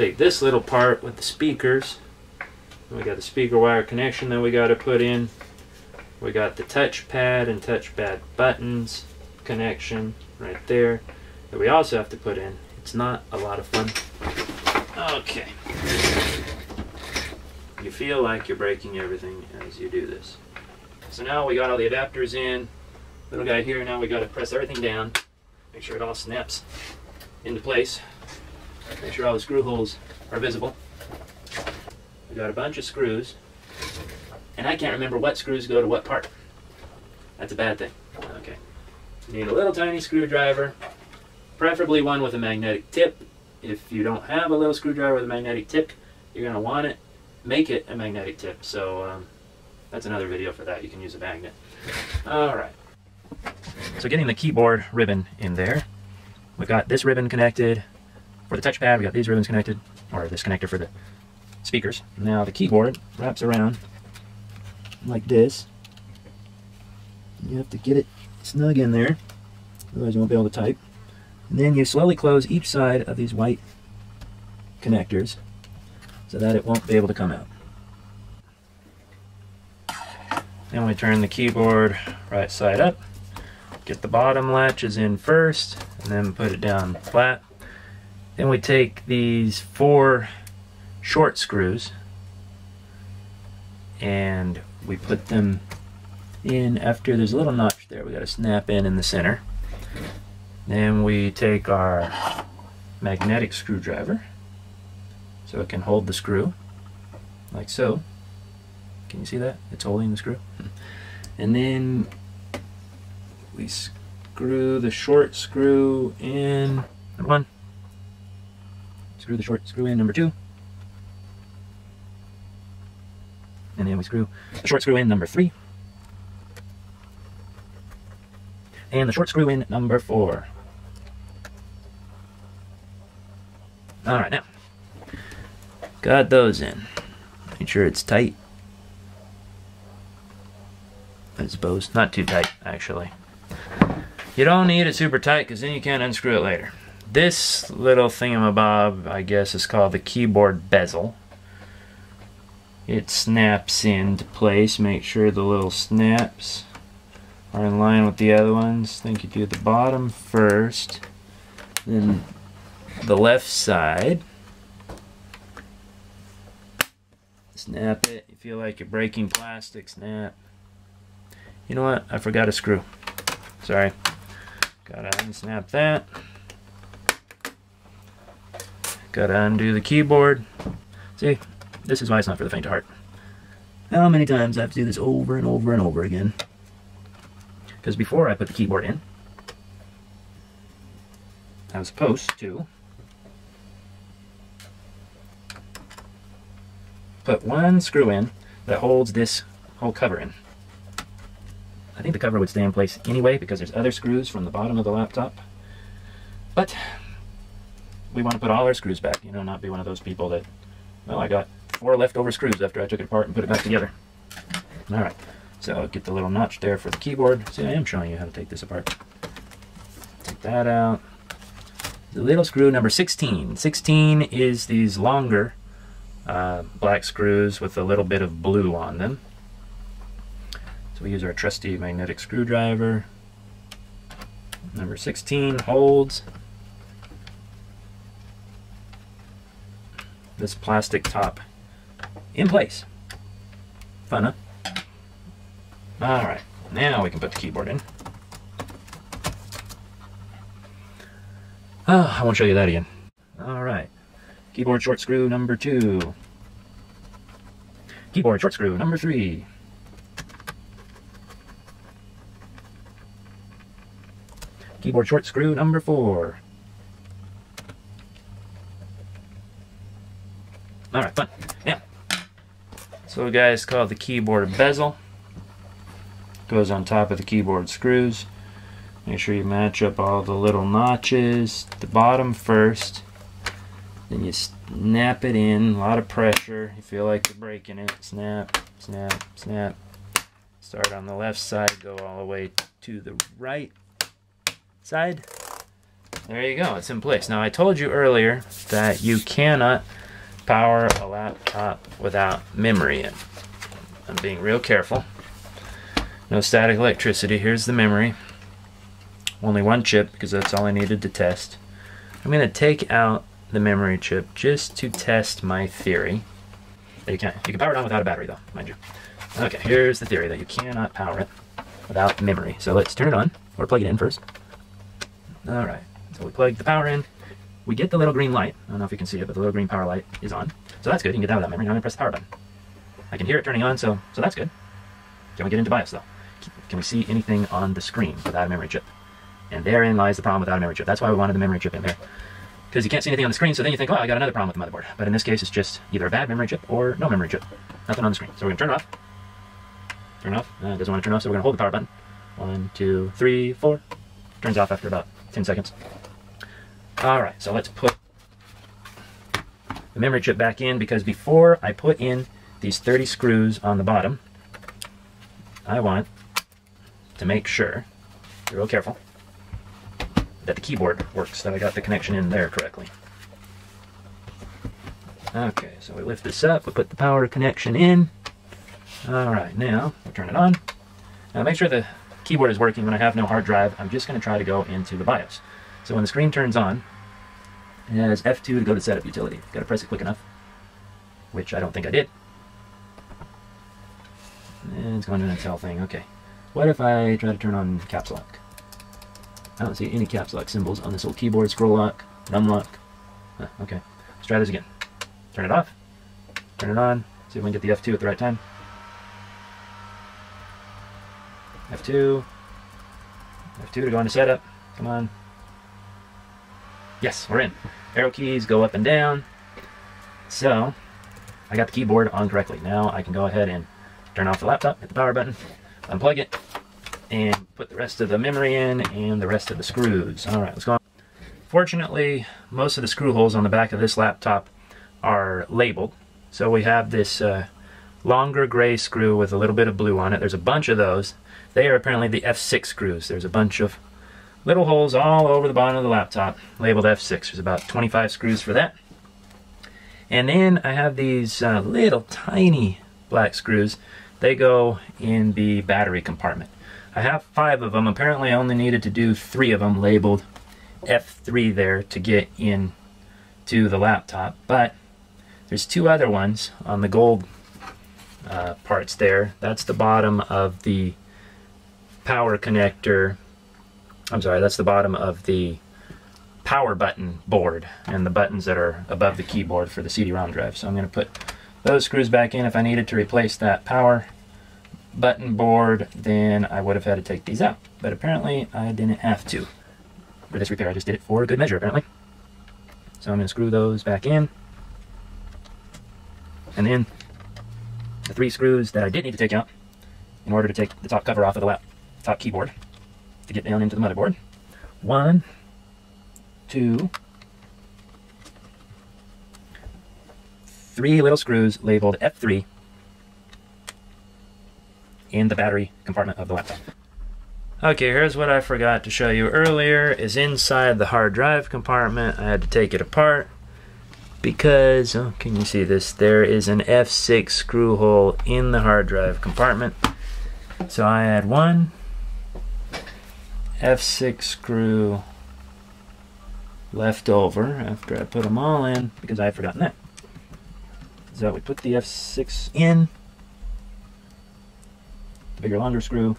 take this little part with the speakers. We got the speaker wire connection that we got to put in. We got the touchpad and touchpad buttons connection right there that we also have to put in. It's not a lot of fun. Okay. You feel like you're breaking everything as you do this. So now we got all the adapters in. Little guy here, now we got to press everything down. Make sure it all snaps into place. Make sure all the screw holes are visible. We got a bunch of screws. And I can't remember what screws go to what part. That's a bad thing. Okay. You need a little tiny screwdriver, preferably one with a magnetic tip. If you don't have a little screwdriver with a magnetic tip, you're going to want it. Make it a magnetic tip. So that's another video for that. You can use a magnet. Alright. So getting the keyboard ribbon in there. We've got this ribbon connected for the touchpad. We got these ribbons connected, or this connector for the speakers. Now the keyboard wraps around like this. You have to get it snug in there, otherwise you won't be able to type. And then you slowly close each side of these white connectors so that it won't be able to come out. Then we turn the keyboard right side up, get the bottom latches in first, and then put it down flat. Then we take these 4 short screws and we put them in after there's a little notch there. We got to snap in the center. Then we take our magnetic screwdriver so it can hold the screw like so. Can you see that? It's holding the screw. And then we screw the short screw in number 1. Screw the short screw in number 2. And then we screw the short screw in number 3. And the short screw in number 4. Alright, now, got those in. Make sure it's tight. I suppose. Not too tight, actually. You don't need it super tight because then you can't unscrew it later. This little thingamabob, I guess, is called the keyboard bezel. It snaps into place. Make sure the little snaps are in line with the other ones. I think you do the bottom first, then the left side. Snap it. You feel like you're breaking plastic, snap. You know what? I forgot a screw. Sorry. Gotta unsnap that. Gotta undo the keyboard. See, this is why it's not for the faint of heart. How many times I have to do this over and over and over again? Because before I put the keyboard in, I was supposed to put one screw in that holds this whole cover in. I think the cover would stay in place anyway because there's other screws from the bottom of the laptop. But we want to put all our screws back, you know, not be one of those people that, well, I got 4 leftover screws after I took it apart and put it back together. Alright, so get the little notch there for the keyboard. See, I am showing you how to take this apart. Take that out. The little screw number 16. 16 is these longer black screws with a little bit of blue on them. So we use our trusty magnetic screwdriver. Number 16 holds this plastic top in place. Fun, huh? Alright, now we can put the keyboard in. Oh, I won't show you that again. Alright, keyboard short screw number 2. Keyboard short screw number 3. Keyboard short screw number 4. Alright, fun. Yeah. So guys, called the keyboard bezel. Goes on top of the keyboard screws. Make sure you match up all the little notches. The bottom first. Then you snap it in. A lot of pressure. You feel like you're breaking it. Snap, snap, snap. Start on the left side. Go all the way to the right side. there you go, it's in place. Now I told you earlier that you cannot power a laptop without memory in. I'm being real careful. No static electricity. Here's the memory. Only one chip because that's all I needed to test. I'm going to take out the memory chip just to test my theory. You can power it on without a battery though, mind you. Okay, here's the theory that you cannot power it without memory. So let's turn it on, or plug it in first. Alright, so we plug the power in. We get the little green light. I don't know if you can see it, but the little green power light is on. So that's good, you can get that without memory. Now I'm going to press the power button. I can hear it turning on, so that's good. Can we get into BIOS though? Can we see anything on the screen without a memory chip? And therein lies the problem without a memory chip. That's why we wanted the memory chip in there. Because you can't see anything on the screen, so then you think, oh, I got another problem with the motherboard. But in this case, it's just either a bad memory chip or no memory chip. Nothing on the screen. So we're going to turn it off. Turn it off. It doesn't want to turn off, so we're going to hold the power button. 1, 2, 3, 4. Turns off after about 10 seconds. Alright, so let's put the memory chip back in, because before I put in these 30 screws on the bottom, I want to make sure, be real careful, that the keyboard works, that I got the connection in there correctly. Okay, so we lift this up, we put the power connection in. Alright, now we'll turn it on. Now make sure the keyboard is working. When I have no hard drive, I'm just going to try to go into the BIOS. So when the screen turns on, it has F2 to go to setup utility. Got to press it quick enough, which I don't think I did. And it's going to an Intel thing. Okay, what if I try to turn on caps lock? I don't see any caps lock symbols on this old keyboard. Scroll lock, num lock. Okay, let's try this again. Turn it off, turn it on, see if we can get the F2 at the right time. F2 to go into setup, come on. Yes, we're in. Arrow keys go up and down. So, I got the keyboard on correctly. Now I can go ahead and turn off the laptop, hit the power button, unplug it, and put the rest of the memory in and the rest of the screws. Alright, let's go on. Fortunately, most of the screw holes on the back of this laptop are labeled. So we have this longer gray screw with a little bit of blue on it. There's a bunch of those. They are apparently the F6 screws. There's a bunch of little holes all over the bottom of the laptop labeled F6. There's about 25 screws for that. And then I have these little tiny black screws. They go in the battery compartment. I have 5 of them. Apparently I only needed to do 3 of them labeled F3 there to get in to the laptop. But there's 2 other ones on the gold parts there. That's the bottom of the power connector. I'm sorry, that's the bottom of the power button board and the buttons that are above the keyboard for the CD-ROM drive. So I'm going to put those screws back in. If I needed to replace that power button board, then I would have had to take these out. But apparently I didn't have to for this repair. I just did it for good measure apparently. So I'm going to screw those back in. And then the 3 screws that I did need to take out in order to take the top cover off of the top keyboard to get down into the motherboard. 1, 2, 3 little screws labeled F3 in the battery compartment of the laptop. Okay, here's what I forgot to show you earlier is inside the hard drive compartment. I had to take it apart because, oh, can you see this? There is an F6 screw hole in the hard drive compartment. So I had 1 F6 screw left over after I put them all in because I had forgotten that. So we put the F6 in, the bigger longer screw,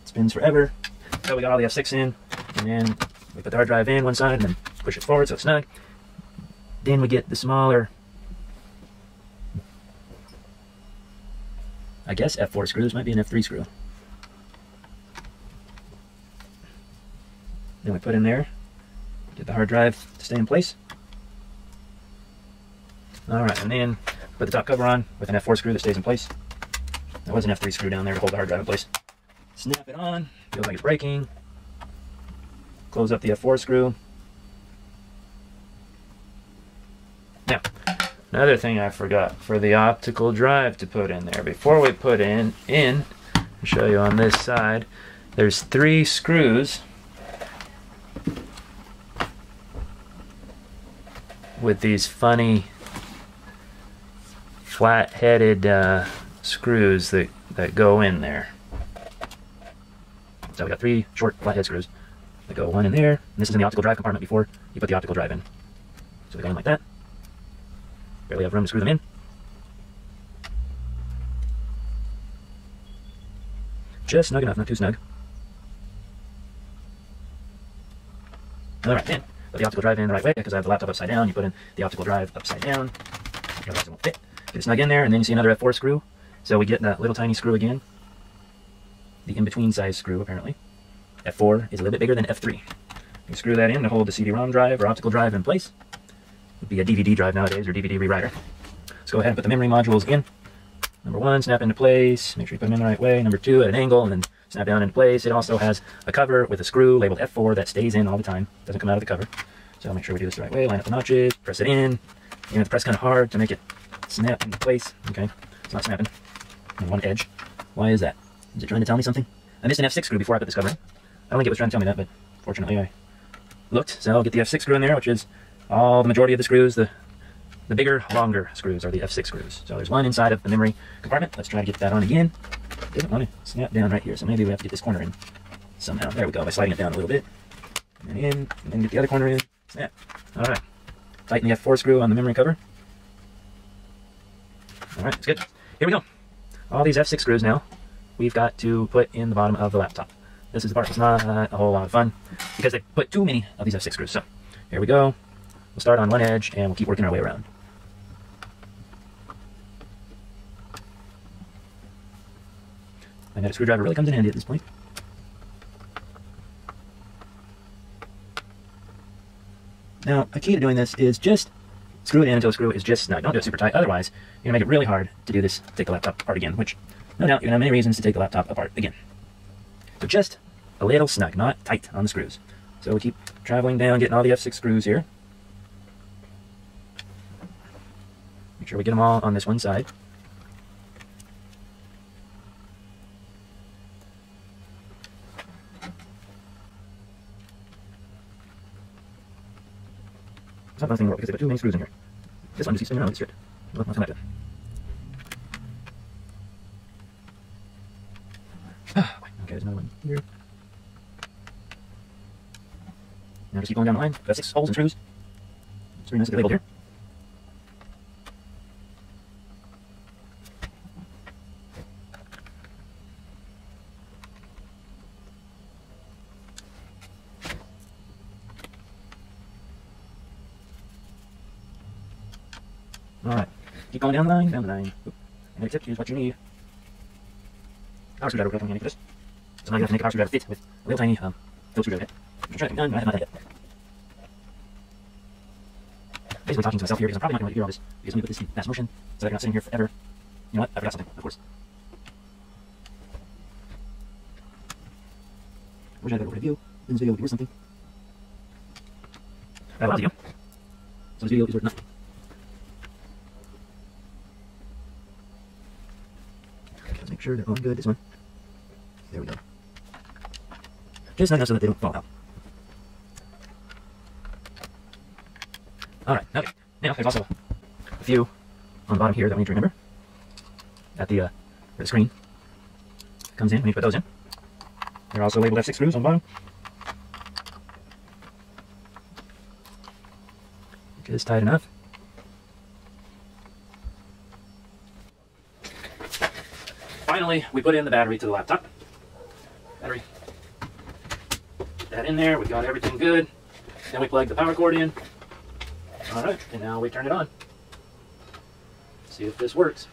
it spins forever. So we got all the F6 in, and then we put the hard drive in one side and then push it forward so it's snug. Then we get the smaller, I guess F4 screw. This might be an F3 screw. Then we put in there, get the hard drive to stay in place. Alright, and then put the top cover on with an F4 screw that stays in place. There was an F3 screw down there to hold the hard drive in place. Snap it on, feels like it's breaking. Close up the F4 screw. Now, another thing I forgot for the optical drive to put in there. Before we put in, I'll show you on this side, there's 3 screws with these funny flat-headed screws that go in there. So we got 3 short flathead screws that go one in there. And this is in the optical drive compartment before you put the optical drive in. So they go in like that. Barely have room to screw them in. Just snug enough, not too snug. Alright, then put the optical drive in the right way because I have the laptop upside down. You put in the optical drive upside down. Otherwise it won't fit. Get it snug in there, and then you see another F4 screw. So we get that little tiny screw again. The in-between size screw, apparently. F4 is a little bit bigger than F3. You screw that in to hold the CD-ROM drive or optical drive in place. It would be a DVD drive nowadays, or DVD rewriter. Let's go ahead and put the memory modules in. Number 1, snap into place. Make sure you put them in the right way. Number 2, at an angle, and then snap down into place. It also has a cover with a screw labeled F4 that stays in all the time. Doesn't come out of the cover. So make sure we do this the right way. Line up the notches, press it in. You have to press kind of hard to make it snap into place. Okay, it's not snapping on one edge. Why is that? Is it trying to tell me something? I missed an F6 screw before I put this cover in. I don't think it was trying to tell me that, but fortunately I looked. So I'll get the F6 screw in there, which is all the majority of the screws. The bigger, longer screws are the F6 screws. So there's one inside of the memory compartment. Let's try to get that on again. Doesn't want to snap down right here, so maybe we have to get this corner in somehow. There we go, by sliding it down a little bit. And in, and then get the other corner in. Snap. Alright. Tighten the F4 screw on the memory cover. Alright, that's good. Here we go. All these F6 screws now we've got to put in the bottom of the laptop. This is the part that's not a whole lot of fun because they put too many of these F6 screws. So here we go. We'll start on one edge and we'll keep working our way around. And that screwdriver really comes in handy at this point. Now, a key to doing this is just screw it in until the screw is just snug. Don't do it super tight, otherwise you're going to make it really hard to do this, take the laptop apart again, which no doubt you're going to have many reasons to take the laptop apart again. So just a little snug, not tight on the screws. So we keep traveling down, getting all the F6 screws here. Make sure we get them all on this one side. It's not nothing wrong because they put too many screws in here. This one just keeps spinning around, it's good. Well, let's come back to it. Okay, there's another one here. Now just keep going down the line. Got 6 holes and screws. It's very nice to get labeled here. Alright, keep going down the line, Oop. And except here's what you need. Power screwdriver, we're going to for this. So now you have to make a power screwdriver fit with a little tiny Phillips screwdriver head. I'm trying to be done, but I have not had it yet. Basically talking to myself here because I'm probably not going to hear all this because let me put this in fast motion so that you're not sitting here forever. You know what? I forgot something, of course. Wish I had a review. Then this video would be worth something. I have a video. So this video is worth nothing. Let's make sure they're all good. This one. There we go. Just enough so that they don't fall out. Alright, okay. Now there's also a few on the bottom here that we need to remember. At the where the screen comes in, we need to put those in. They're also labeled F6 screws on the bottom. Just tight enough. Finally, we put in the battery to the laptop. Battery. Put that in there. We've got everything good. Then we plug the power cord in. Alright, and now we turn it on. See if this works.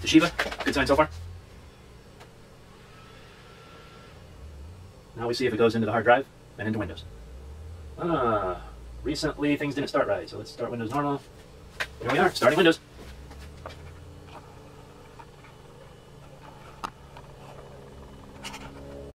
Toshiba, good sign so far. Now we see if it goes into the hard drive and into Windows. Recently things didn't start right, so let's start Windows normal. Here we are, starting Windows.